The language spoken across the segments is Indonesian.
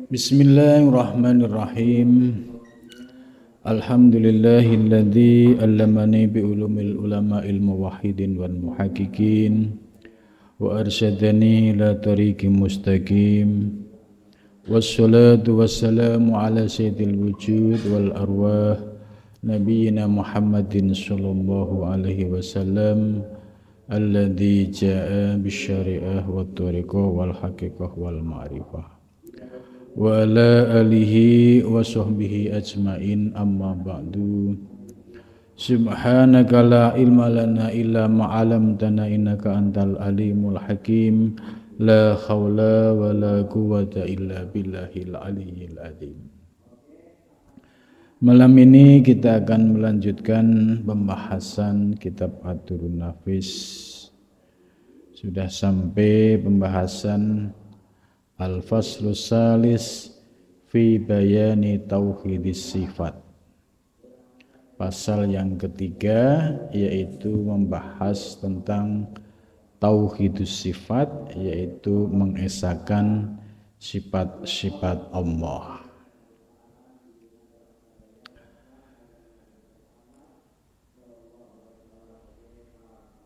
Bismillahirrahmanirrahim. Alhamdulillahilladzi allamani bi ulumil ulama'il muwahhidin wal muhaqqiqin wa arsyadani ila tariqim mustaqim. Wassalatu wassalamu ala sayyidil wujud wal arwah nabiyyina Muhammadin sallallahu alaihi wasallam alladzi jaa'a bisyari'ah wat tariqah wal haqiqah wal ma'rifah wa ala alihi wa sahbihi ajmain, amma ba'du. Subhanaka la ilma lana illa ma 'allamtana innaka antal alimul hakim. La haula wa la quwwata illa billahil aliyyil azim. Malam ini kita akan melanjutkan pembahasan kitab Ad-Durrun Nafis. Sudah sampai pembahasan Al-Faslus Salis fi bayani tauhidis sifat. Pasal yang ketiga yaitu membahas tentang tauhidus sifat, yaitu mengesahkan sifat-sifat Allah.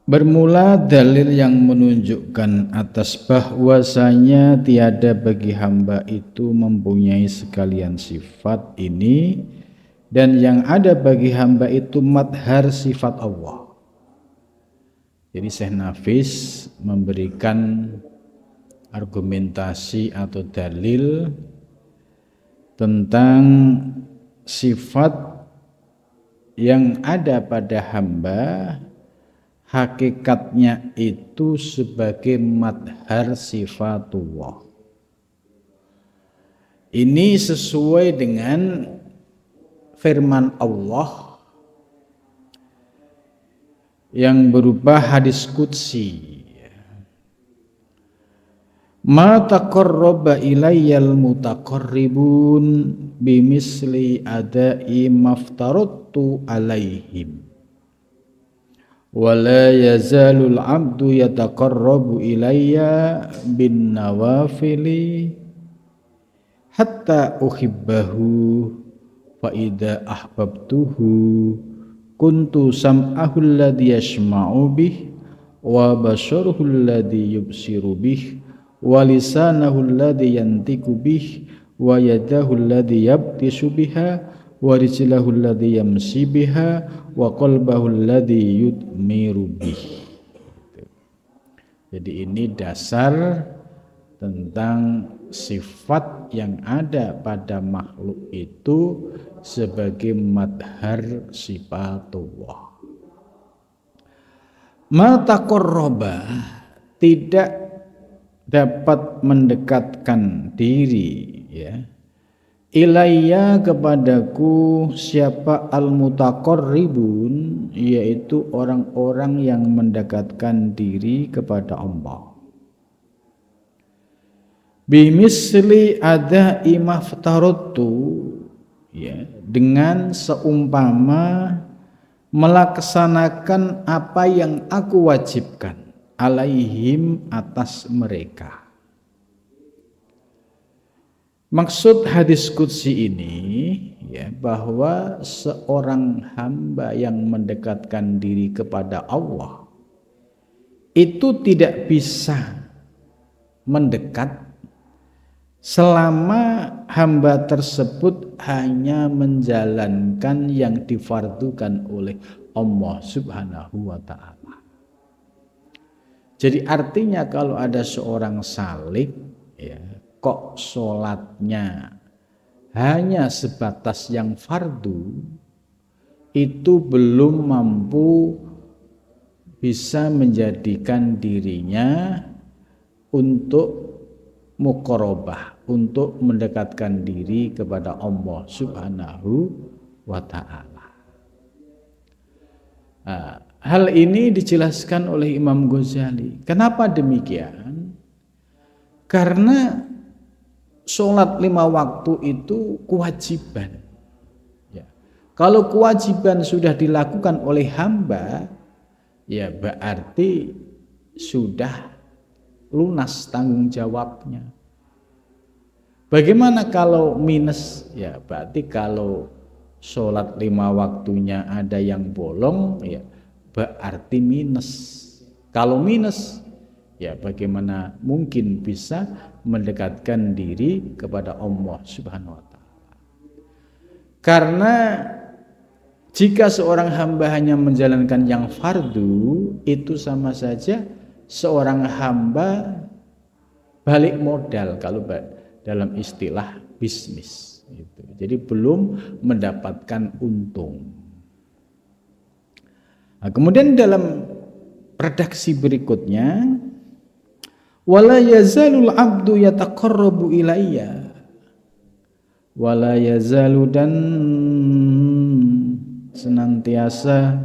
Bermula dalil yang menunjukkan atas bahwasanya tiada bagi hamba itu mempunyai sekalian sifat ini, dan yang ada bagi hamba itu madhar sifat Allah. Jadi Syekh Nafis memberikan argumentasi atau dalil tentang sifat yang ada pada hamba, hakikatnya itu sebagai madhar sifatullah. Ini sesuai dengan firman Allah yang berupa hadis qudsi. Ma taqarraba ilayyal mutaqarribun bimisli adai maftaratu alaihim. Wala yazalul abdu yataqarrabu ilayya bin nawafili hatta uhibbahu fa idza ahbabtuhu kuntu sam'ahu alladhi yasma'u bih wa basaruhu alladhi yubsiru bih wa lisanahu alladhi yantiqu bih wa yadahu alladhi yabtishu biha wa rijlahu alladhi yamsi biha wa qalbahu alladhi yudmiru bih. Jadi ini dasar tentang sifat yang ada pada makhluk itu sebagai madhar sifatullah. Ma taqarraba, tidak dapat mendekatkan diri, ya, ilayya kepadaku siapa al-mutaqarribun, yaitu orang-orang yang mendekatkan diri kepada Allah. Bimisli adai maftaratu, ya, dengan seumpama melaksanakan apa yang aku wajibkan alaihim atas mereka. Maksud hadis qudsi ini, ya, bahwa seorang hamba yang mendekatkan diri kepada Allah itu tidak bisa mendekat selama hamba tersebut hanya menjalankan yang difardukan oleh Allah Subhanahu wa ta'ala. Jadi artinya kalau ada seorang salik, ya, kok sholatnya hanya sebatas yang fardu, itu belum mampu bisa menjadikan dirinya untuk muqarabah, untuk mendekatkan diri kepada Allah Subhanahu wa ta'ala. Hal ini dijelaskan oleh Imam Ghazali. Kenapa demikian? Karena sholat 5 waktu itu kewajiban. Ya. Kalau kewajiban sudah dilakukan oleh hamba, ya berarti sudah lunas tanggung jawabnya. Bagaimana kalau minus? Ya berarti kalau sholat 5 waktunya ada yang bolong, ya berarti minus. Kalau minus, ya bagaimana mungkin bisa mendekatkan diri kepada Allah Subhanahu wa Ta'ala? Karena jika seorang hamba hanya menjalankan yang fardu, itu sama saja seorang hamba balik modal kalau dalam istilah bisnis. Jadi belum mendapatkan untung. Nah, kemudian dalam redaksi berikutnya, wala yazalul abdu yataqarrabu ilayya, wala yazalu, dan senantiasa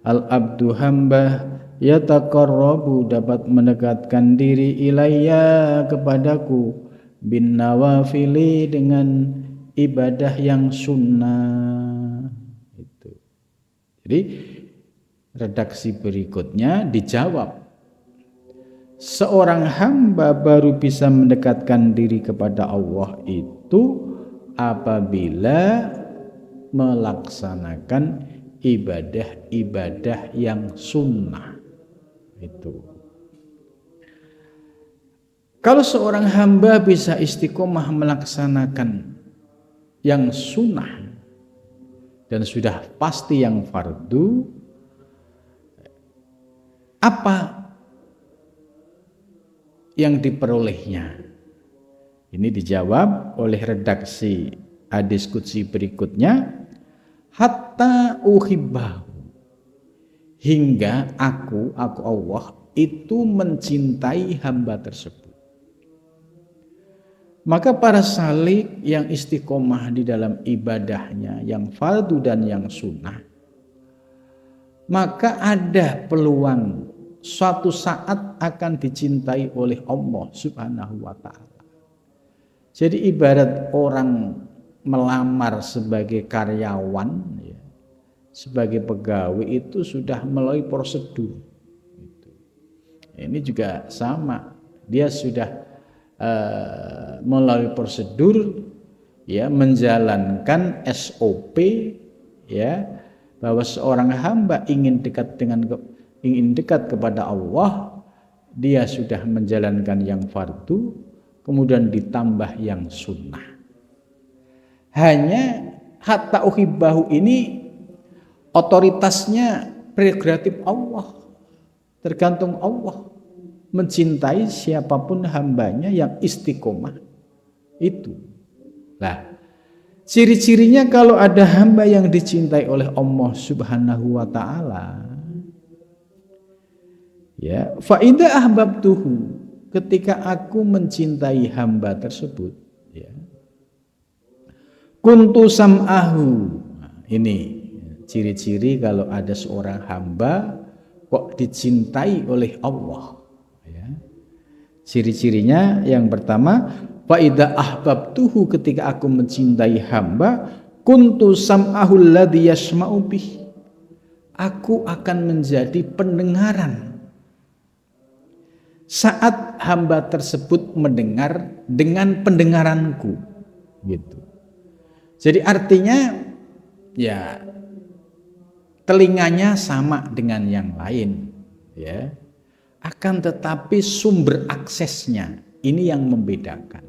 al abdu hamba yataqarrabu dapat mendekatkan diri ilayya kepadaku bin nawafili dengan ibadah yang sunnah. Itu. Jadi redaksi berikutnya dijawab, seorang hamba baru bisa mendekatkan diri kepada Allah itu apabila melaksanakan ibadah-ibadah yang sunnah. Itu. Kalau seorang hamba bisa istiqomah melaksanakan yang sunnah dan sudah pasti yang fardu, apa yang diperolehnya? Ini dijawab oleh redaksi hadis qudsi berikutnya, hatta uhibbahu, hingga aku Allah itu mencintai hamba tersebut. Maka para salik yang istiqomah di dalam ibadahnya yang fardu dan yang sunnah, maka ada peluang suatu saat akan dicintai oleh Allah Subhanahu wa Ta'ala. Jadi ibarat orang melamar sebagai karyawan, ya, sebagai pegawai itu sudah melalui prosedur. Ini juga sama, dia sudah melalui prosedur, ya, menjalankan SOP, ya, bahwa seorang hamba ingin dekat kepada Allah, dia sudah menjalankan yang fardu, kemudian ditambah yang sunnah. Hanya hatta uhibbahu ini otoritasnya prerogatif Allah, tergantung Allah mencintai siapapun hambanya yang istiqomah itu. Nah, ciri-cirinya kalau ada hamba yang dicintai oleh Allah Subhanahu wa Ta'ala, ya, fa idza ahbabtuhu, ketika aku mencintai hamba tersebut, ya, kuntu sam'ahu. Nah, ini ciri-ciri kalau ada seorang hamba kok dicintai oleh Allah. Ciri-cirinya yang pertama, fa idza ahbabtuhu, ketika aku mencintai hamba, kuntu sam'ahu alladzi yasma'u bih, aku akan menjadi pendengaran saat hamba tersebut mendengar dengan pendengaranku, gitu. Jadi artinya, ya, telinganya sama dengan yang lain, ya. Akan tetapi sumber aksesnya ini yang membedakan.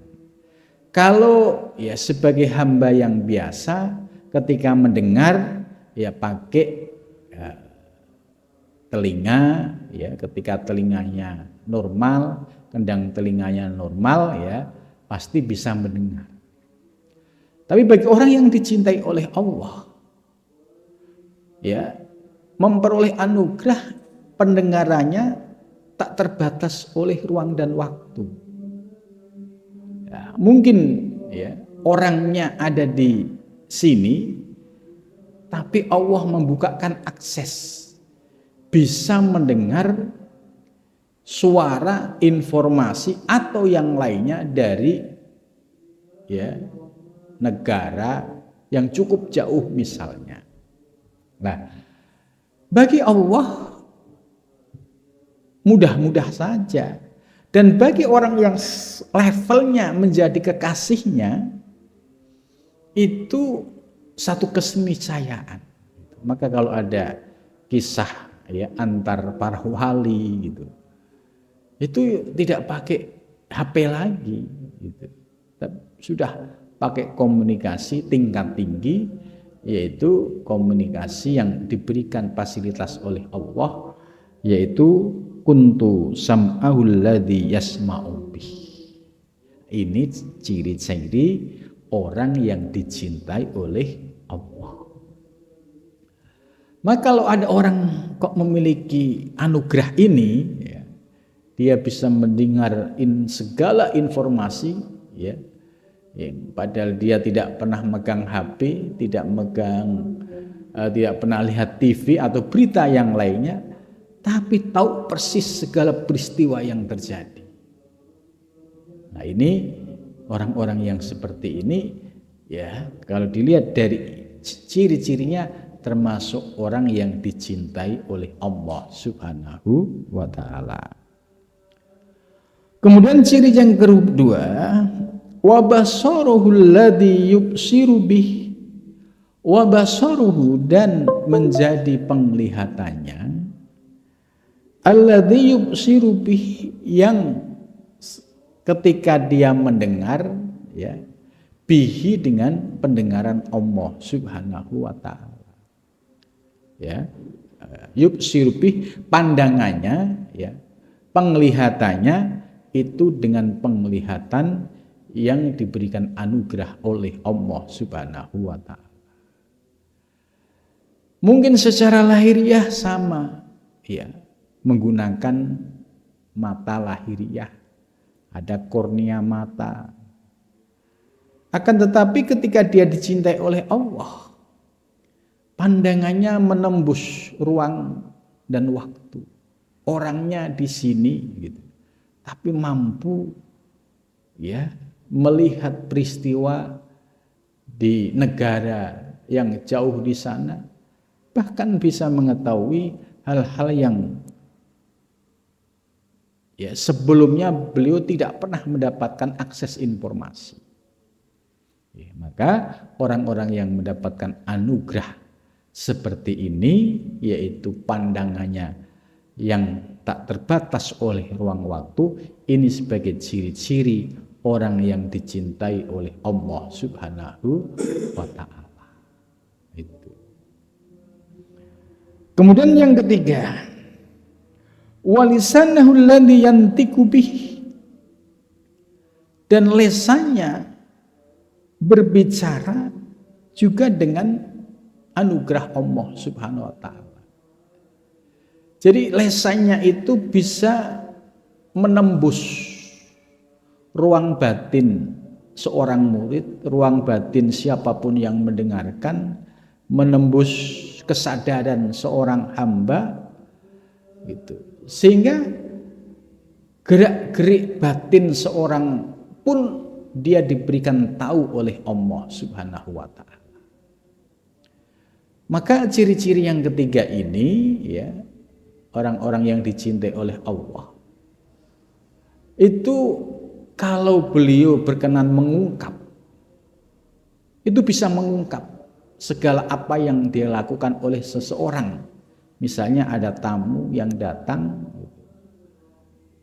Kalau, ya, sebagai hamba yang biasa ketika mendengar, ya, pakai, ya, telinga, ya, ketika telinganya normal, kendang telinganya normal, ya, pasti bisa mendengar. Tapi bagi orang yang dicintai oleh Allah, ya, memperoleh anugerah pendengarannya tak terbatas oleh ruang dan waktu. Ya, mungkin, ya, orangnya ada di sini, tapi Allah membukakan akses, bisa mendengar suara, informasi atau yang lainnya dari, ya, negara yang cukup jauh misalnya. Nah, bagi Allah mudah-mudah saja. Dan bagi orang yang levelnya menjadi kekasihnya, itu satu keniscayaan. Maka kalau ada kisah ya antar para wali gitu, itu tidak pakai HP lagi gitu. Sudah pakai komunikasi tingkat tinggi, yaitu komunikasi yang diberikan fasilitas oleh Allah, yaitu kuntu sam'ahul ladzi yasma'u bih. Ini ciri-ciri orang yang dicintai oleh Allah. Maka kalau ada orang kok memiliki anugerah ini, ya, dia bisa mendengar segala informasi, ya, padahal dia tidak pernah megang HP, tidak pernah lihat TV atau berita yang lainnya, tapi tahu persis segala peristiwa yang terjadi. Nah, ini orang-orang yang seperti ini, ya, kalau dilihat dari ciri-cirinya termasuk orang yang dicintai oleh Allah Subhanahu wa ta'ala. Kemudian ciri yang kedua, wa basaruhu alladhi yubsiru bih, wa basaruhu, dan menjadi penglihatannya, alladhi yubsiru bih, yang ketika dia mendengar, ya, bihi, dengan pendengaran Allah Subhanahu wa ta'ala. Ya, yubsiru bih, pandangannya, ya, penglihatannya itu dengan penglihatan yang diberikan anugerah oleh Allah Subhanahu wa ta'ala. Mungkin secara lahiriah sama, ya, menggunakan mata lahiriah, ada kornea mata. Akan tetapi ketika dia dicintai oleh Allah, pandangannya menembus ruang dan waktu. Orangnya di sini gitu, tapi mampu, ya, melihat peristiwa di negara yang jauh di sana, bahkan bisa mengetahui hal-hal yang, ya, sebelumnya beliau tidak pernah mendapatkan akses informasi. Ya, maka orang-orang yang mendapatkan anugerah seperti ini, yaitu pandangannya yang tak terbatas oleh ruang waktu, ini sebagai ciri-ciri orang yang dicintai oleh Allah Subhanahu wa ta'ala. Itu. Kemudian yang ketiga, walisanahu alladhi yantiqu bih, dan lesannya berbicara juga dengan anugerah Allah Subhanahu wa ta'ala. Jadi lesannya itu bisa menembus ruang batin seorang murid, ruang batin siapapun yang mendengarkan, menembus kesadaran seorang hamba gitu. Sehingga gerak-gerik batin seorang pun dia diberikan tahu oleh Allah Subhanahu wa ta'ala. Maka ciri-ciri yang ketiga ini, ya, orang-orang yang dicintai oleh Allah itu, kalau beliau berkenan mengungkap, itu bisa mengungkap segala apa yang dia lakukan oleh seseorang. Misalnya ada tamu yang datang,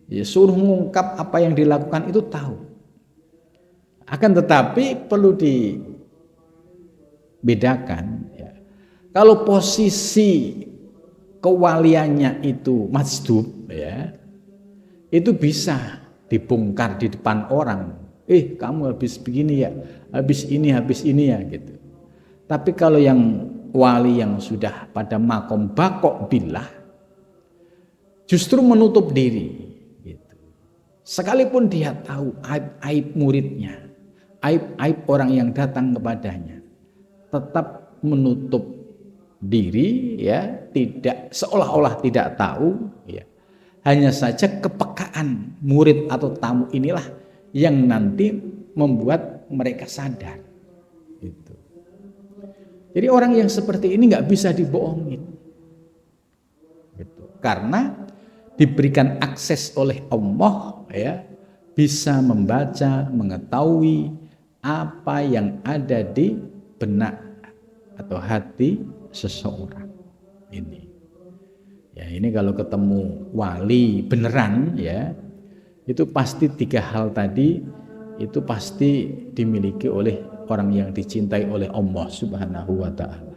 ya, suruh mengungkap apa yang dilakukan itu tahu. Akan tetapi perlu dibedakan, ya, kalau posisi kewaliannya itu majdub, ya, itu bisa dibongkar di depan orang. Kamu habis begini ya, habis ini ya, gitu. Tapi kalau yang wali yang sudah pada makom bakok billah, justru menutup diri, gitu. Sekalipun dia tahu aib muridnya, aib orang yang datang kepadanya, tetap menutup diri, ya, tidak, seolah-olah tidak tahu, ya. Hanya saja kepekaan murid atau tamu inilah yang nanti membuat mereka sadar. Gitu. Jadi orang yang seperti ini nggak bisa dibohongin. Gitu. Karena diberikan akses oleh Allah, ya, bisa membaca, mengetahui apa yang ada di benak atau hati seseorang ini. Ya, ini kalau ketemu wali beneran, ya, itu pasti 3 hal tadi itu pasti dimiliki oleh orang yang dicintai oleh Allah Subhanahu wa taala.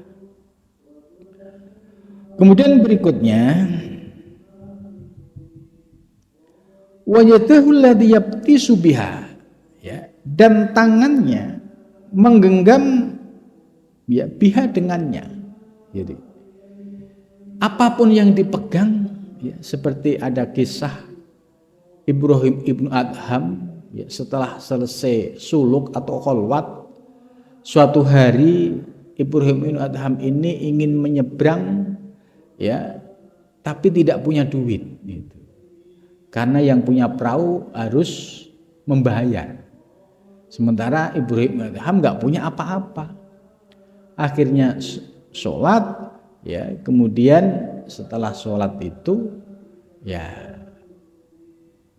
Kemudian berikutnya, wajadahu alladhi yabtisu biha, ya, dan tangannya menggenggam, ya, biha dengannya. Jadi apapun yang dipegang, ya, seperti ada kisah Ibrahim ibnu Adham, ya, setelah selesai suluk atau kholwat, suatu hari Ibrahim ibnu Adham ini ingin menyeberang, ya, tapi tidak punya duit, gitu. Karena yang punya perahu harus membayar, sementara Ibrahim ibnu Adham nggak punya apa-apa. Akhirnya sholat, ya, kemudian setelah sholat itu, ya,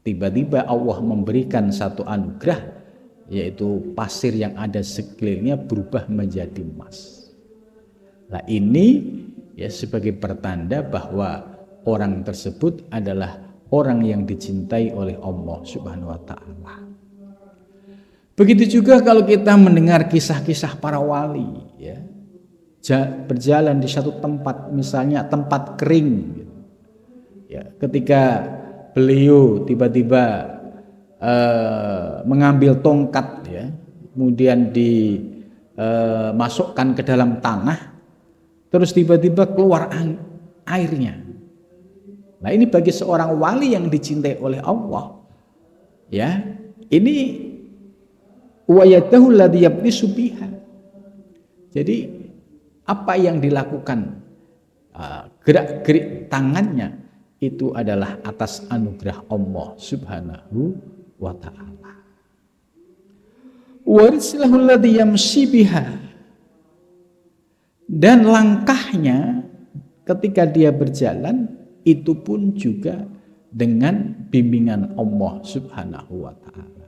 tiba-tiba Allah memberikan satu anugerah, yaitu pasir yang ada sekelilingnya berubah menjadi emas. Nah ini, ya, sebagai pertanda bahwa orang tersebut adalah orang yang dicintai oleh Allah Subhanahu wa taala. Begitu juga kalau kita mendengar kisah-kisah para wali, ya, berjalan di satu tempat, misalnya tempat kering, ya, ketika beliau tiba-tiba mengambil tongkat, ya, kemudian dimasukkan ke dalam tanah, terus tiba-tiba keluar airnya. Nah ini bagi seorang wali yang dicintai oleh Allah, ya, ini wayadahu alladhi yabtisu biha. Jadi apa yang dilakukan, gerak-gerik tangannya itu adalah atas anugerah Allah Subhanahu wa ta'ala. Warislahu alladhi yamshi biha, dan langkahnya ketika dia berjalan itu pun juga dengan bimbingan Allah Subhanahu wa ta'ala.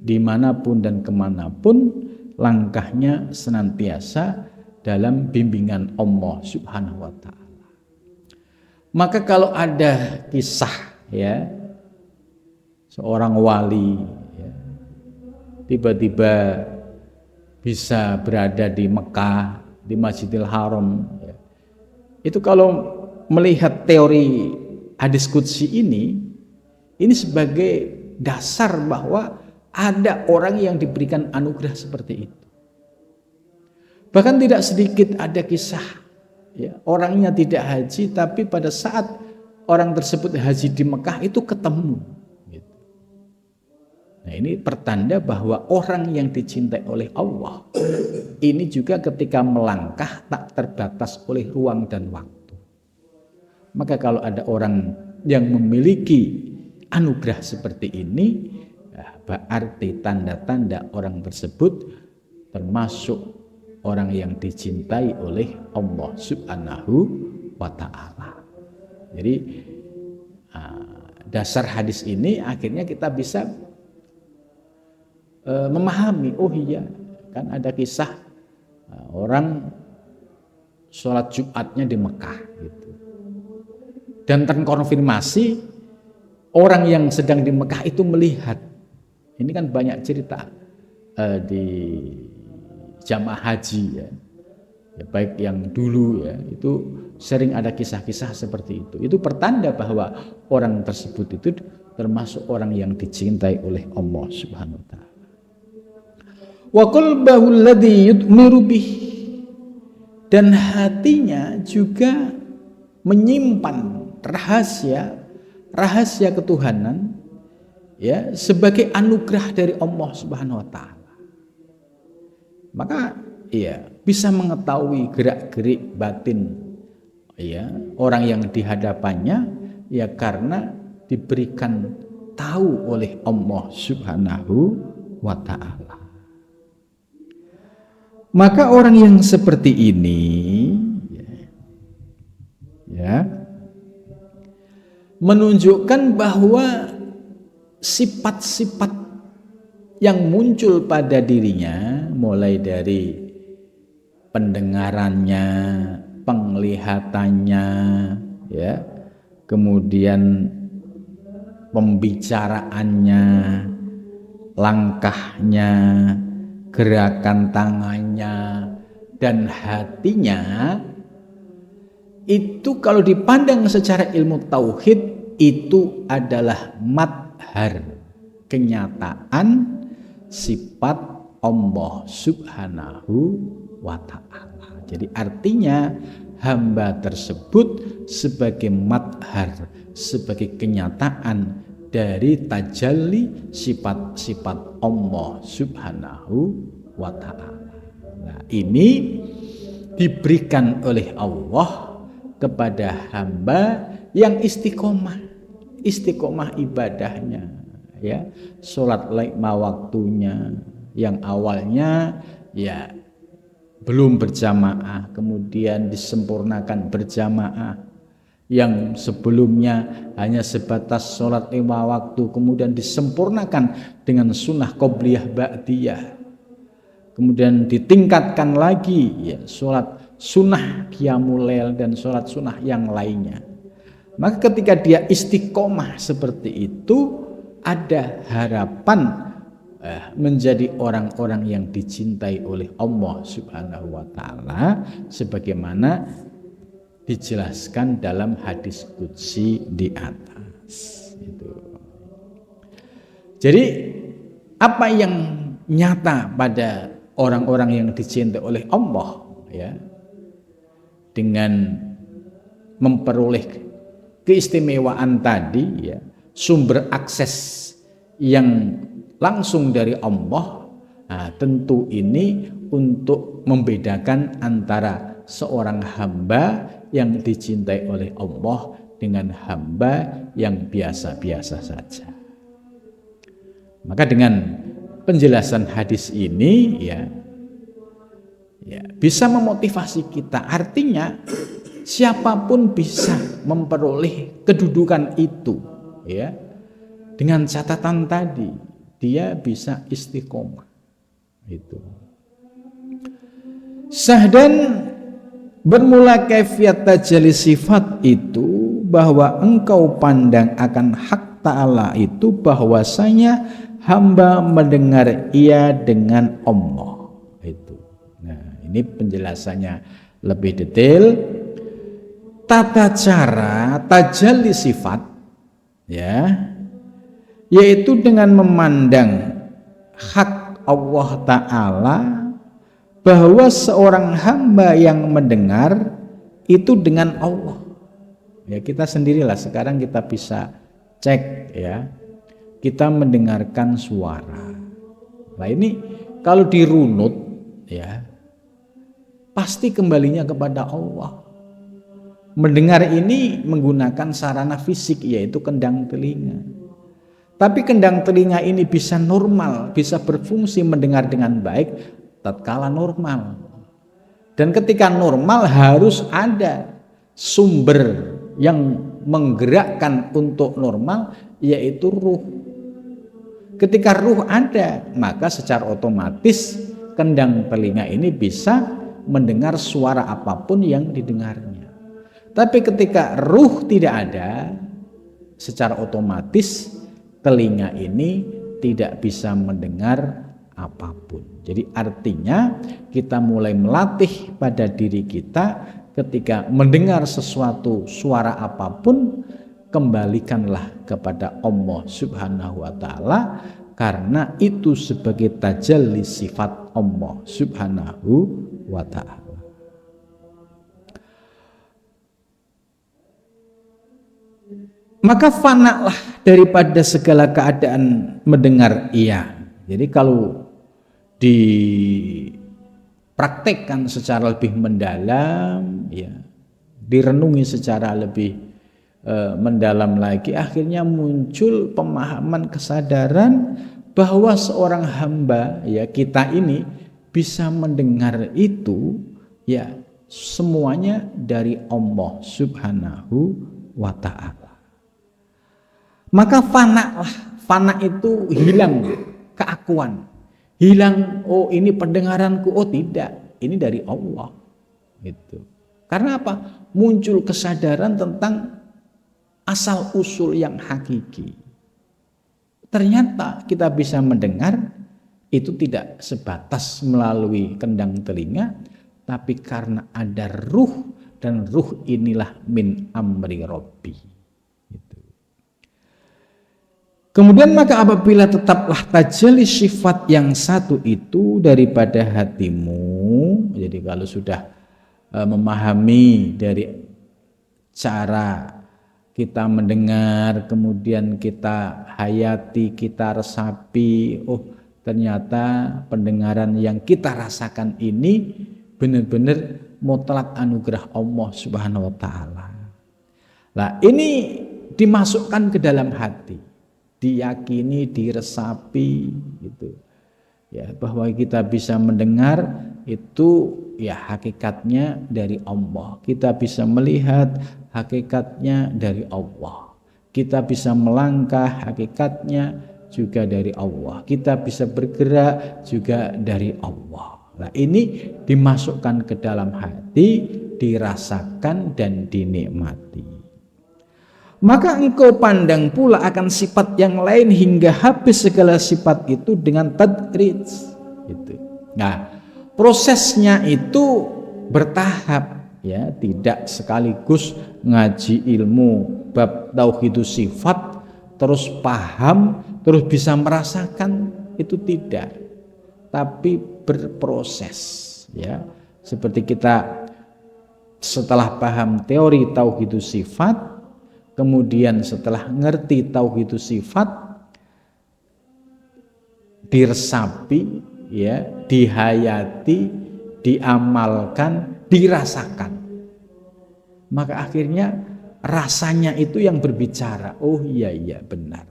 Dimanapun dan kemanapun langkahnya senantiasa dalam bimbingan Allah Subhanahu wa ta'ala. Maka kalau ada kisah, ya, seorang wali, ya, tiba-tiba bisa berada di Mekah, di Masjidil Haram, ya, itu kalau melihat teori hadis qudsi ini sebagai dasar bahwa ada orang yang diberikan anugerah seperti itu. Bahkan tidak sedikit ada kisah, ya, orangnya tidak haji, tapi pada saat orang tersebut haji di Mekah itu ketemu, gitu. Nah ini pertanda bahwa orang yang dicintai oleh Allah ini juga ketika melangkah tak terbatas oleh ruang dan waktu. Maka kalau ada orang yang memiliki anugerah seperti ini, berarti tanda-tanda orang tersebut termasuk orang yang dicintai oleh Allah Subhanahu wa ta'ala. Jadi dasar hadis ini akhirnya kita bisa memahami, oh iya, kan ada kisah orang sholat Jumatnya di Mekah, gitu. Dan terkonfirmasi orang yang sedang di Mekah itu melihat. Ini kan banyak cerita di jamaah haji, ya. Ya, baik yang dulu, ya, itu sering ada kisah-kisah seperti itu. Itu pertanda bahwa orang tersebut itu termasuk orang yang dicintai oleh Allah Subhanahu wa ta'ala. Wa qalbahu alladhi yudmiru bih, dan hatinya juga menyimpan rahasia ketuhanan, ya, sebagai anugerah dari Allah Subhanahu wa ta'ala. Maka, ya, bisa mengetahui gerak-gerik batin, ya, orang yang dihadapannya, ya, karena diberikan tahu oleh Allah Subhanahu wa ta'ala. Maka orang yang seperti ini, ya, menunjukkan bahwa sifat-sifat yang muncul pada dirinya, mulai dari pendengarannya, penglihatannya, ya, kemudian pembicaraannya, langkahnya, gerakan tangannya, dan hatinya, itu kalau dipandang secara ilmu tauhid itu adalah madhar, kenyataan sifat Allah Subhanahu wa ta'ala. Jadi artinya hamba tersebut sebagai madhar, sebagai kenyataan dari tajalli sifat-sifat Allah Subhanahu wa ta'ala. Nah, ini diberikan oleh Allah kepada hamba yang istiqomah ibadahnya, ya, sholat lima waktunya, yang awalnya ya belum berjamaah, kemudian disempurnakan berjamaah, yang sebelumnya hanya sebatas sholat lima waktu, kemudian disempurnakan dengan sunnah qobliyah ba'diyah, kemudian ditingkatkan lagi, ya, sholat sunnah qiyamul lail dan sholat sunnah yang lainnya. Maka ketika dia istiqomah seperti itu, ada harapan menjadi orang-orang yang dicintai oleh Allah Subhanahu wa ta'ala, sebagaimana dijelaskan dalam hadis qudsi di atas. Jadi apa yang nyata pada orang-orang yang dicintai oleh Allah, ya, dengan memperoleh keistimewaan tadi, ya, sumber akses yang langsung dari Allah, nah, tentu ini untuk membedakan antara seorang hamba yang dicintai oleh Allah dengan hamba yang biasa-biasa saja. Maka dengan penjelasan hadis ini, ya, bisa memotivasi kita. Artinya siapapun bisa memperoleh kedudukan itu, ya, dengan catatan tadi, dia bisa istiqomah. Itu. Sahdan bermula kaifiat tajalli sifat itu bahwa engkau pandang akan hak ta'ala itu bahwasanya hamba mendengar ia dengan Allah. Itu. Nah, ini penjelasannya lebih detail. Tata cara tajalli sifat, ya, yaitu dengan memandang hak Allah Ta'ala bahwa seorang hamba yang mendengar itu dengan Allah. Ya, kita sendirilah sekarang kita bisa cek, ya, kita mendengarkan suara. Nah, ini kalau dirunut, ya, pasti kembalinya kepada Allah. Mendengar ini menggunakan sarana fisik, yaitu kendang telinga. Tapi kendang telinga ini bisa normal, bisa berfungsi mendengar dengan baik tatkala normal. Dan ketika normal harus ada sumber yang menggerakkan untuk normal, yaitu ruh. Ketika ruh ada, maka secara otomatis kendang telinga ini bisa mendengar suara apapun yang didengarnya. Tapi ketika ruh tidak ada, secara otomatis telinga ini tidak bisa mendengar apapun. Jadi artinya kita mulai melatih pada diri kita, ketika mendengar sesuatu suara apapun, kembalikanlah kepada Allah Subhanahu wa ta'ala, karena itu sebagai tajalli sifat Allah Subhanahu wa ta'ala. Maka fanalah daripada segala keadaan mendengar ia. Jadi kalau dipraktekkan secara lebih mendalam, ya, direnungi secara lebih mendalam lagi, akhirnya muncul pemahaman, kesadaran bahwa seorang hamba, ya, kita ini bisa mendengar itu, ya, semuanya dari Allah Subhanahu wa ta'ala. Maka fana lah, fana itu hilang keakuan, hilang oh ini pendengaranku, oh tidak, ini dari Allah gitu. Karena apa? Muncul kesadaran tentang asal usul yang hakiki. Ternyata kita bisa mendengar itu tidak sebatas melalui kendang telinga, tapi karena ada ruh, dan ruh inilah min amri Rabbi. Gitu. Kemudian maka apabila tetaplah tajalli sifat yang satu itu daripada hatimu, jadi kalau sudah memahami dari cara kita mendengar, kemudian kita hayati, kita resapi, oh ternyata pendengaran yang kita rasakan ini benar-benar mutlak anugerah Allah Subhanahu wa taala. Nah, ini dimasukkan ke dalam hati, diyakini, diresapi gitu. Ya, bahwa kita bisa mendengar itu ya hakikatnya dari Allah. Kita bisa melihat hakikatnya dari Allah. Kita bisa melangkah hakikatnya juga dari Allah. Kita bisa bergerak juga dari Allah. Nah, ini dimasukkan ke dalam hati, dirasakan dan dinikmati. Maka engkau pandang pula akan sifat yang lain hingga habis segala sifat itu dengan tadrij. Gitu. Nah, prosesnya itu bertahap, ya, tidak sekaligus ngaji ilmu bab tauhidus sifat terus paham, terus bisa merasakan, itu tidak. Tapi berproses, ya. Seperti kita setelah paham teori tauhidus sifat, kemudian setelah ngerti tauhidus sifat, diresapi, ya, dihayati, diamalkan, dirasakan. Maka akhirnya rasanya itu yang berbicara. Oh iya benar.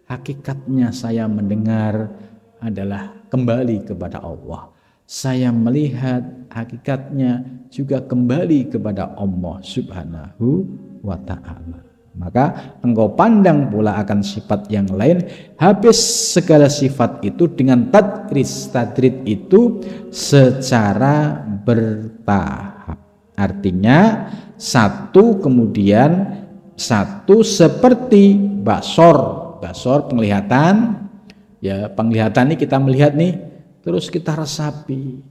Hakikatnya saya mendengar adalah kembali kepada Allah. Saya melihat hakikatnya juga kembali kepada Allah Subhanahu wa ta'ala. Maka engkau pandang pula akan sifat yang lain, habis segala sifat itu dengan tadrij. Tadrij itu secara bertahap. Artinya satu kemudian satu, seperti basor. Basor penglihatan, ya, penglihatan ini kita melihat nih, terus kita resapi,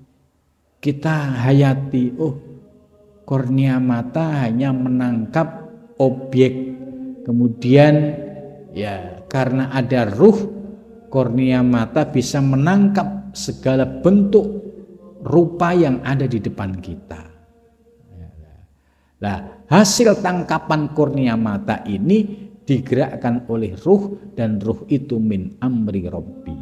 kita hayati. Oh, kornea mata hanya menangkap objek, kemudian ya karena ada ruh, kornea mata bisa menangkap segala bentuk rupa yang ada di depan kita. Nah, hasil tangkapan kornea mata ini digerakkan oleh ruh, dan ruh itu min amri Rabbi.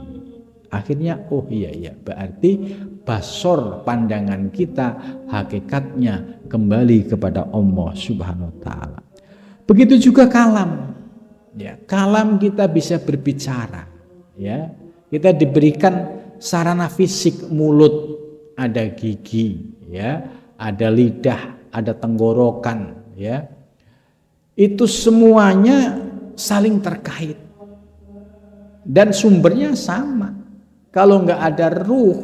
Akhirnya oh iya berarti basor, pandangan kita hakikatnya kembali kepada Allah Subhanahu wa taala. Begitu juga kalam. Ya, kalam kita bisa berbicara, ya. Kita diberikan sarana fisik, mulut, ada gigi, ya, ada lidah, ada tenggorokan, ya. Itu semuanya saling terkait dan sumbernya sama. Kalau nggak ada ruh,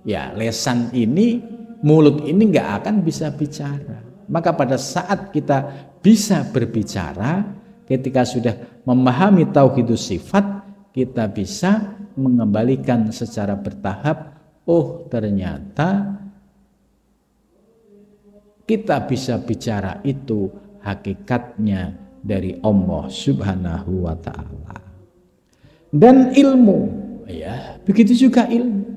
ya lesan ini, mulut ini nggak akan bisa bicara. Maka pada saat kita bisa berbicara, ketika sudah memahami tauhidus sifat, kita bisa mengembalikan secara bertahap. Oh ternyata kita bisa bicara itu hakikatnya dari Allah Subhanahu wa ta'ala. Dan ilmu, ya, begitu juga ilmu.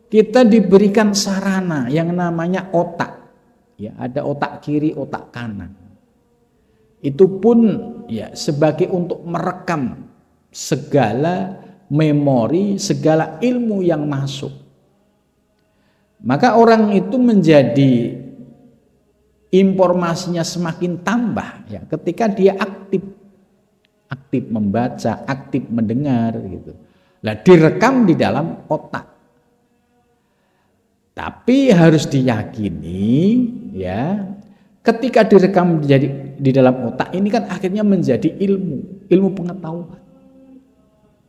Kita diberikan sarana yang namanya otak. Ya, ada otak kiri, otak kanan. Itu pun ya sebagai untuk merekam segala memori, segala ilmu yang masuk. Maka orang itu menjadi informasinya semakin tambah, ya, ketika dia aktif membaca, aktif mendengar gitu. Lah direkam di dalam otak. Tapi harus diyakini, ya, ketika direkam menjadi di dalam otak ini kan akhirnya menjadi ilmu pengetahuan.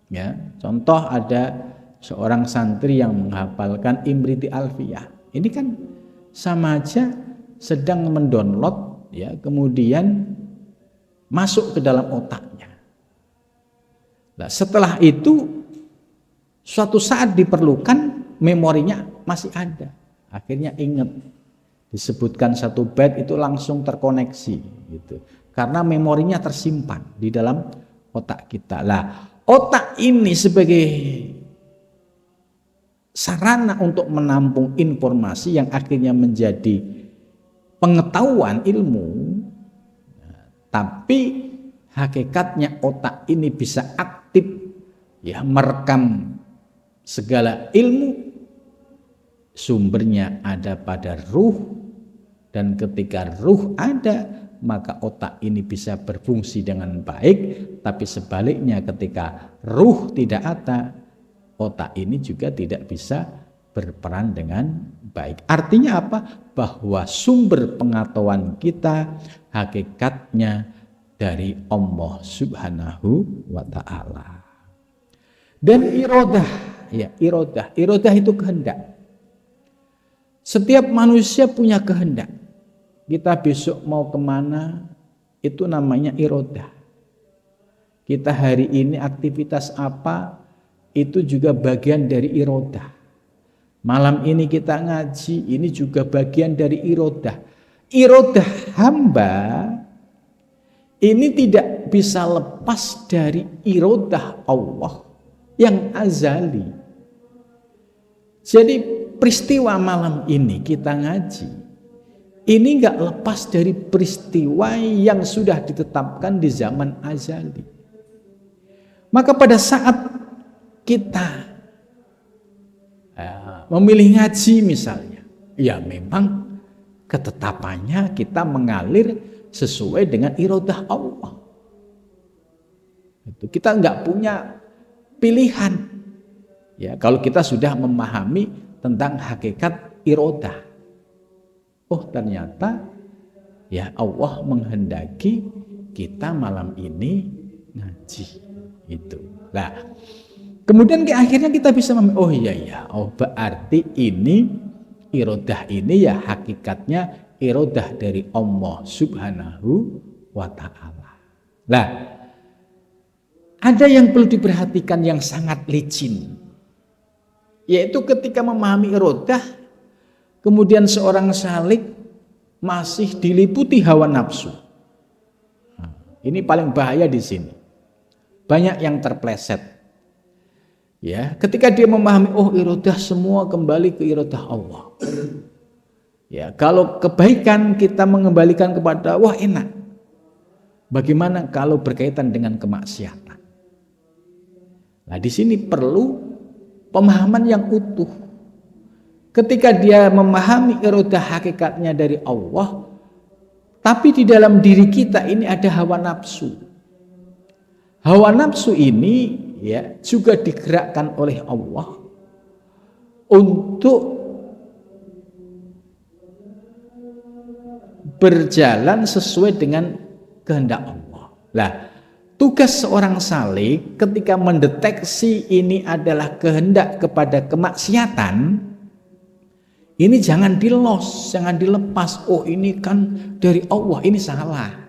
Ya, contoh ada seorang santri yang menghafalkan Imriti Alfiyah. Ini kan sama aja sedang mendownload, ya, kemudian masuk ke dalam otaknya. Nah, setelah itu suatu saat diperlukan, memorinya masih ada. Akhirnya ingat, disebutkan satu bait itu langsung terkoneksi gitu. Karena memorinya tersimpan di dalam otak kita. Lah, otak ini sebagai sarana untuk menampung informasi yang akhirnya menjadi pengetahuan ilmu. Tapi hakikatnya otak ini bisa aktif, ya, merekam segala ilmu. Sumbernya ada pada ruh, dan ketika ruh ada, maka otak ini bisa berfungsi dengan baik. Tapi sebaliknya, ketika ruh tidak ada, otak ini juga tidak bisa berperan dengan baik. Artinya apa? Bahwa sumber pengetahuan kita hakikatnya dari Allah Subhanahu wa ta'ala. Dan iradah, ya, iradah itu kehendak. Setiap manusia punya kehendak. Kita besok mau kemana, itu namanya iradah. Kita hari ini aktivitas apa, itu juga bagian dari iradah. Malam ini kita ngaji, ini juga bagian dari iradah. Iradah hamba ini tidak bisa lepas dari iradah Allah yang azali. Jadi peristiwa malam ini kita ngaji, ini gak lepas dari peristiwa yang sudah ditetapkan di zaman azali. Maka pada saat kita memilih ngaji misalnya, ya memang ketetapannya kita mengalir sesuai dengan iradah Allah. Itu kita nggak punya pilihan. Ya, kalau kita sudah memahami tentang hakikat iradah. Oh, ternyata ya Allah menghendaki kita malam ini ngaji. Itu. Nah, kemudian akhirnya kita bisa oh iya, oh berarti ini iradah ini ya hakikatnya iradah dari Allah Subhanahu wa ta'ala. Nah, ada yang perlu diperhatikan yang sangat licin, yaitu ketika memahami iradah, kemudian seorang salik masih diliputi hawa nafsu. Nah, ini paling bahaya di sini. Banyak yang terpleset. Ya, ketika dia memahami, oh iradah semua kembali ke iradah Allah. Ya, kalau kebaikan kita mengembalikan kepada wah enak. Bagaimana kalau berkaitan dengan kemaksiatan? Nah, di sini perlu pemahaman yang utuh. Ketika dia memahami iradah hakikatnya dari Allah, tapi di dalam diri kita ini ada hawa nafsu. Hawa nafsu ini ya juga digerakkan oleh Allah untuk berjalan sesuai dengan kehendak Allah. Lah, tugas seorang salik ketika mendeteksi ini adalah kehendak kepada kemaksiatan, ini jangan dilos, jangan dilepas. Oh, ini kan dari Allah, ini salah.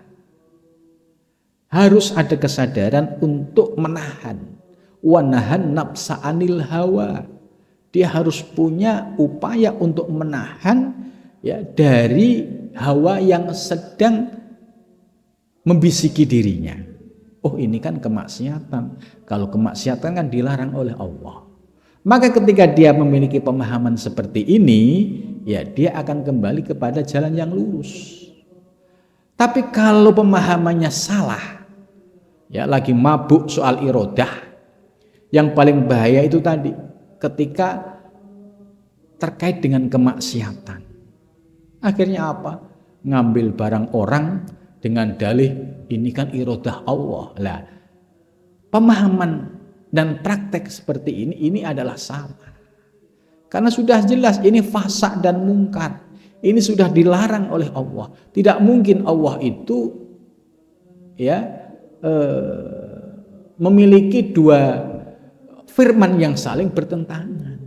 Harus ada kesadaran untuk menahan. Wa nahan nafsa anil hawa. Dia harus punya upaya untuk menahan ya dari hawa yang sedang membisiki dirinya. Oh, ini kan kemaksiatan. Kalau kemaksiatan kan dilarang oleh Allah. Maka ketika dia memiliki pemahaman seperti ini, ya dia akan kembali kepada jalan yang lurus. Tapi kalau pemahamannya salah, ya lagi mabuk soal iradah, yang paling bahaya itu tadi, ketika terkait dengan kemaksiatan. Akhirnya apa? Ngambil barang orang dengan dalih ini kan iradah Allah. Lah, pemahaman dan praktek seperti ini adalah salah. Karena sudah jelas ini fasaq dan mungkar. Ini sudah dilarang oleh Allah. Tidak mungkin Allah itu ya memiliki dua firman yang saling bertentangan.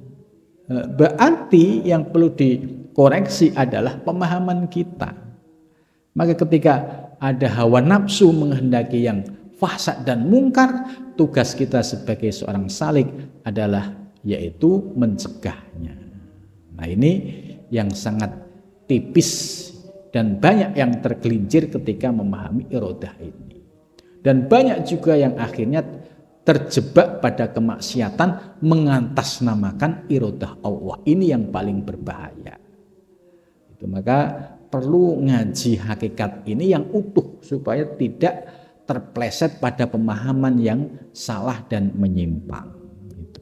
Berarti yang perlu dikoreksi adalah pemahaman kita. Maka ketika ada hawa nafsu menghendaki yang fahsad dan mungkar, tugas kita sebagai seorang salik adalah yaitu mencegahnya. Nah, ini yang sangat tipis dan banyak yang tergelincir ketika memahami irodah ini. Dan banyak juga yang akhirnya terjebak pada kemaksiatan mengatasnamakan irodah Allah. Ini yang paling berbahaya. Itu maka perlu ngaji hakikat ini yang utuh supaya tidak terpleset pada pemahaman yang salah dan menyimpang. Gitu.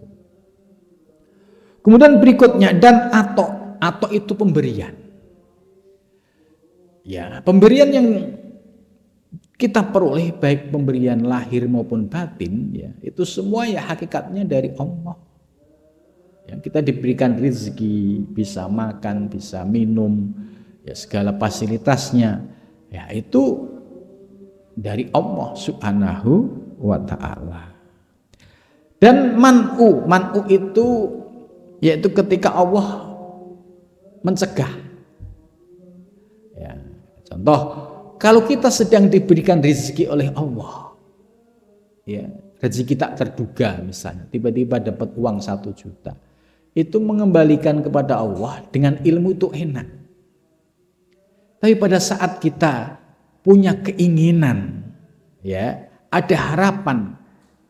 Kemudian berikutnya dan atau itu pemberian. Ya, pemberian yang kita peroleh baik pemberian lahir maupun batin, ya itu semua ya hakikatnya dari Allah. Yang kita diberikan rezeki, bisa makan, bisa minum, ya segala fasilitasnya, ya itu dari Allah Subhanahu wa ta'ala. Dan man'u itu yaitu ketika Allah mencegah. Ya, contoh, kalau kita sedang diberikan rezeki oleh Allah, ya rezeki tak terduga misalnya, tiba-tiba dapat uang 1 juta, itu mengembalikan kepada Allah dengan ilmu itu enak. Tapi pada saat kita punya keinginan, ya ada harapan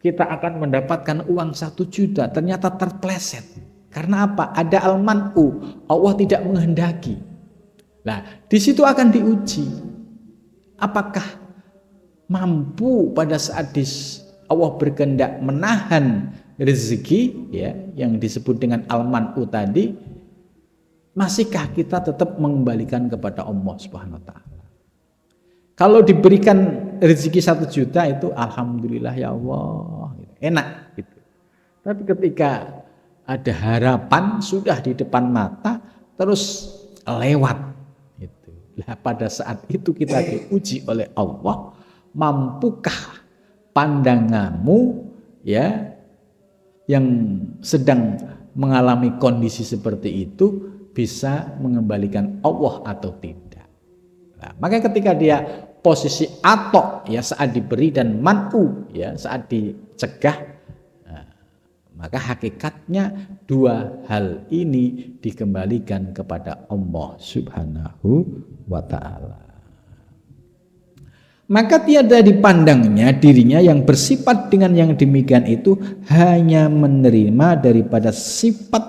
kita akan mendapatkan uang 1 juta, ternyata terpleset. Karena apa? Ada al-man'u, Allah tidak menghendaki. Nah, di situ akan diuji. Apakah mampu pada saat Allah berkehendak menahan rezeki, ya, yang disebut dengan al-man'u tadi, masihkah kita tetap mengembalikan kepada Allah Subhanahu wa ta'ala? Kalau diberikan rezeki 1 juta itu alhamdulillah ya Allah, enak gitu. Tapi ketika ada harapan sudah di depan mata terus lewat. Nah, pada saat itu kita diuji oleh Allah, mampukah pandanganmu, ya, yang sedang mengalami kondisi seperti itu bisa mengembalikan Allah atau tidak. Nah, maka ketika dia posisi atau, ya saat diberi, dan man'u, ya saat dicegah, maka hakikatnya dua hal ini dikembalikan kepada Allah Subhanahu wa ta'ala. Maka tiada dipandangnya dirinya yang bersifat dengan yang demikian itu hanya menerima daripada sifat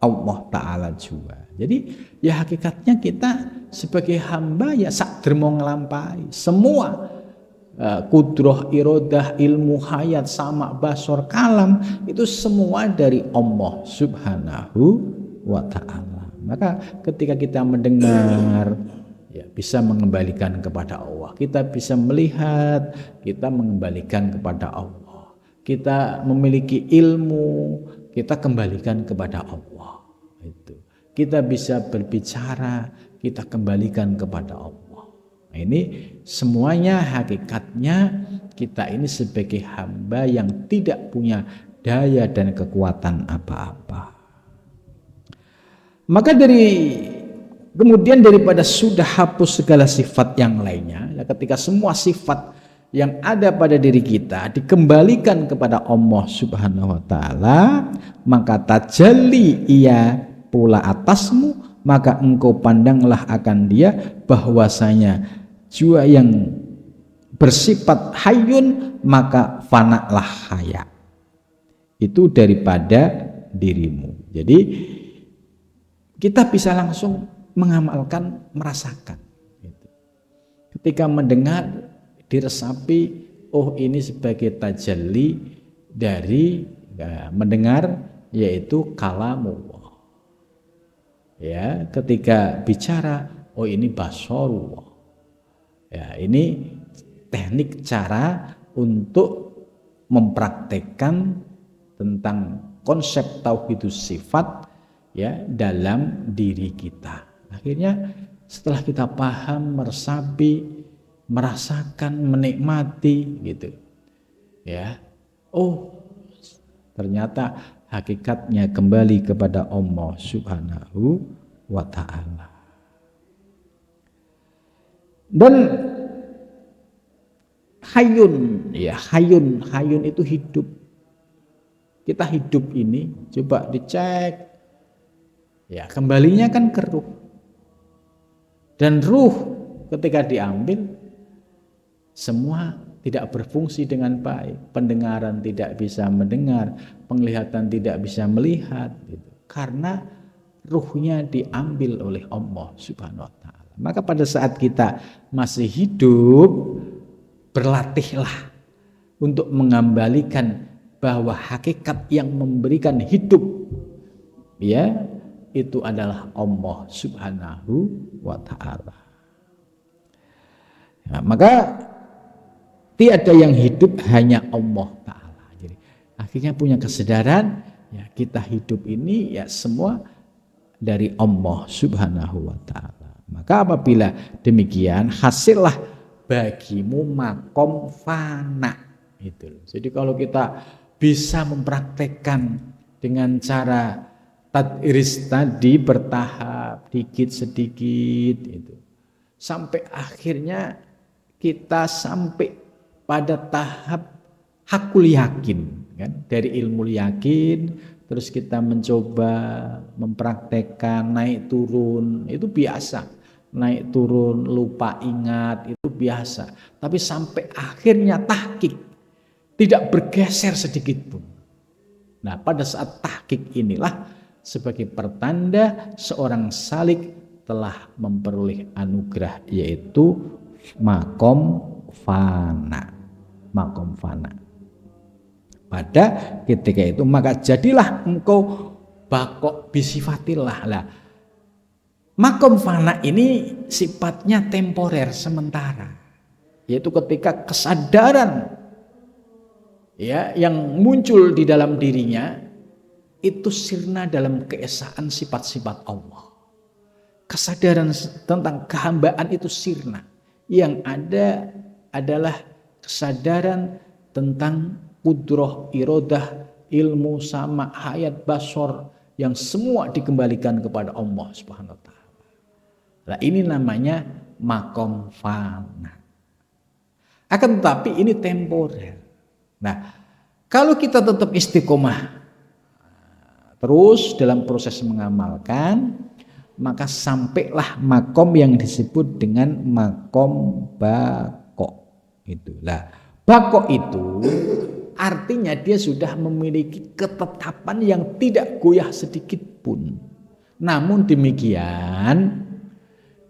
Allah ta'ala juga. Jadi ya hakikatnya kita sebagai hamba ya sak dermo nglampahi semua kudroh, irodah, ilmu, hayat, sama, basor, kalam, itu semua dari Allah Subhanahu wa ta'ala. Maka ketika kita mendengar, ya bisa mengembalikan kepada Allah. Kita bisa melihat, kita mengembalikan kepada Allah. Kita memiliki ilmu, kita kembalikan kepada Allah. Itu. Kita bisa berbicara, kita kembalikan kepada Allah. Nah, ini semuanya hakikatnya kita ini sebagai hamba yang tidak punya daya dan kekuatan apa-apa. Maka kemudian daripada sudah hapus segala sifat yang lainnya, ketika semua sifat yang ada pada diri kita dikembalikan kepada Allah Subhanahu wa ta'ala, maka tajalli ia pula atasmu, maka engkau pandanglah akan dia bahwasanya jiwa yang bersifat hayyun, maka fanaklah haya itu daripada dirimu. Jadi kita bisa langsung mengamalkan, merasakan. Ketika mendengar, diresapi, oh ini sebagai tajalli dari mendengar, yaitu kalamullah. Ya, ketika bicara, oh ini basorullah. Ya, ini teknik cara untuk mempraktekkan tentang konsep tauhidus sifat, ya, dalam diri kita. Akhirnya setelah kita paham, meresapi, merasakan, menikmati gitu. Ya. Oh, ternyata hakikatnya kembali kepada Allah Subhanahu wa ta'ala. Dan hayun, ya hayun itu hidup. Kita hidup ini coba dicek, ya kembalinya kan ke ruh. Dan ruh ketika diambil semua tidak berfungsi dengan baik. Pendengaran tidak bisa mendengar, penglihatan tidak bisa melihat gitu. Karena ruhnya diambil oleh Allah Subhanahu wa ta'ala. Maka pada saat kita masih hidup, berlatihlah untuk mengembalikan bahwa hakikat yang memberikan hidup, ya, itu adalah Allah Subhanahu wa ta'ala. Ya, maka tiada yang hidup, hanya Allah ta'ala. Jadi akhirnya punya kesadaran, ya kita hidup ini ya semua dari Allah Subhanahu wa ta'ala. Maka apabila demikian, hasillah bagimu makom fana. Itu. Jadi kalau kita bisa mempraktekkan dengan cara tadris tadi bertahap, dikit sedikit itu. Sampai akhirnya kita sampai pada tahap hakul yakin, kan? Dari ilmu yakin, terus kita mencoba mempraktekkan naik turun, itu biasa. Naik turun, lupa ingat, itu biasa. Tapi sampai akhirnya tahqiq, tidak bergeser sedikit pun. Nah, pada saat tahqiq inilah sebagai pertanda seorang salik telah memperoleh anugerah, yaitu makom fana. Makom fana. Pada ketika itu maka jadilah engkau bakok bisifatillah. Lah, makom fana ini sifatnya temporer, sementara. Yaitu ketika kesadaran, ya, yang muncul di dalam dirinya itu sirna dalam keesaan sifat-sifat Allah. Kesadaran tentang kehambaan itu sirna. Yang ada adalah kesadaran tentang kudrah, iradah, ilmu, sama, hayat, basor, yang semua dikembalikan kepada Allah Subhanahu wa ta'ala. Nah, ini namanya makom fana. Akan tetapi ini temporer. Nah, kalau kita tetap istiqomah terus dalam proses mengamalkan, maka sampailah makom yang disebut dengan makom bako. Itulah bako itu artinya dia sudah memiliki ketetapan yang tidak goyah sedikit pun. Namun demikian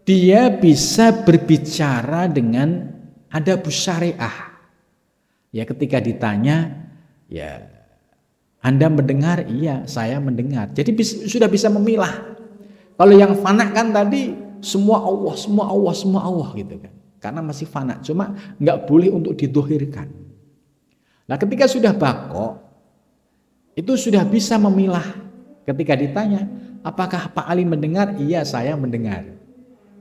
dia bisa berbicara dengan adabus syariah. Ya, ketika ditanya, ya Anda mendengar? Iya, saya mendengar. Jadi sudah bisa memilah. Kalau yang fana kan tadi semua Allah, semua Allah, semua Allah gitu kan. Karena masih fana, cuma nggak boleh untuk didohirkan. Nah, ketika sudah bako, itu sudah bisa memilah. Ketika ditanya, apakah Pak Ali mendengar? Iya, saya mendengar.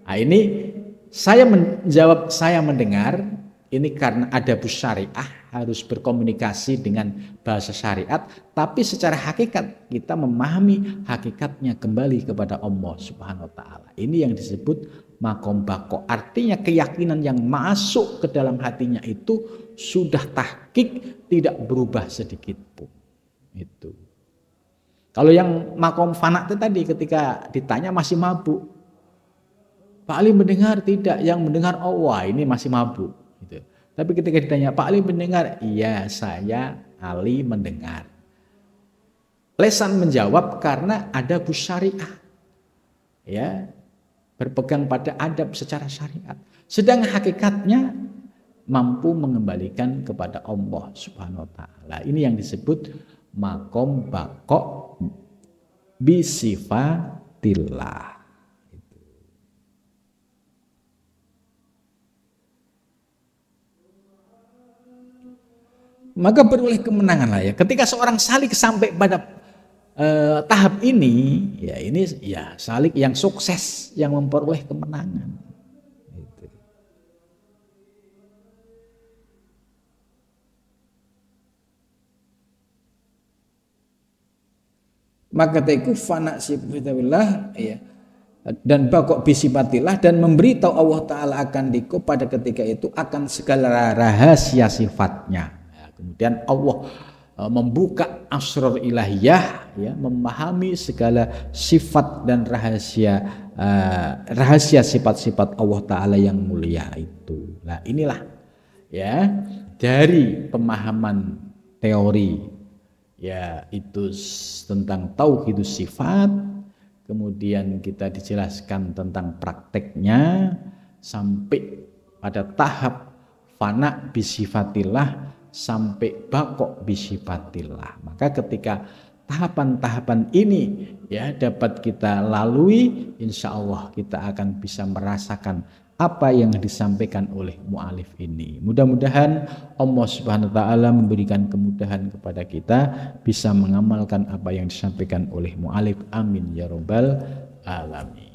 Nah, ini saya menjawab saya mendengar. Ini karena adabus syariah, harus berkomunikasi dengan bahasa syariat, tapi secara hakikat kita memahami hakikatnya kembali kepada Allah Subhanahu wa ta'ala. Ini yang disebut makom bako. Artinya keyakinan yang masuk ke dalam hatinya itu sudah tahqiq, tidak berubah sedikit pun. Itu. Kalau yang makom fana itu tadi ketika ditanya masih mabuk. Pak Ali mendengar? Tidak, yang mendengar Allah, ini masih mabuk. Gitu. Tapi ketika ditanya, Pak Ali mendengar? Iya, saya Ali mendengar. Lesan menjawab karena ada adabus syariah. Ya, berpegang pada adab secara syariat. Sedang hakikatnya mampu mengembalikan kepada Allah Subhanahu wa ta'ala. Ini yang disebut makom bako bisifatillah. Maka beroleh kemenangan lah ya. Ketika seorang salik sampai pada tahap ini, ya ini ya salik yang sukses, yang memperoleh kemenangan. Gitu. maka iku fana sifatillah ya, dan bakok bisifatillah, dan memberitahu Allah Ta'ala akan diko pada ketika itu akan segala rahasia sifatnya. Ya, kemudian Allah membuka asrar ilahiyah, ya, memahami segala sifat dan rahasia sifat-sifat Allah Ta'ala yang mulia itu. Nah inilah ya dari pemahaman teori ya itu tentang tauhidus sifat, kemudian kita dijelaskan tentang prakteknya sampai pada tahap fana bisifatillah sampai bakok bisifatillah. Maka ketika tahapan-tahapan ini ya dapat kita lalui, insya Allah kita akan bisa merasakan apa yang disampaikan oleh mu'alif ini. Mudah-mudahan Allah Subhanahu wa Ta'ala memberikan kemudahan kepada kita bisa mengamalkan apa yang disampaikan oleh mu'alif. Amin ya rabbal alamin.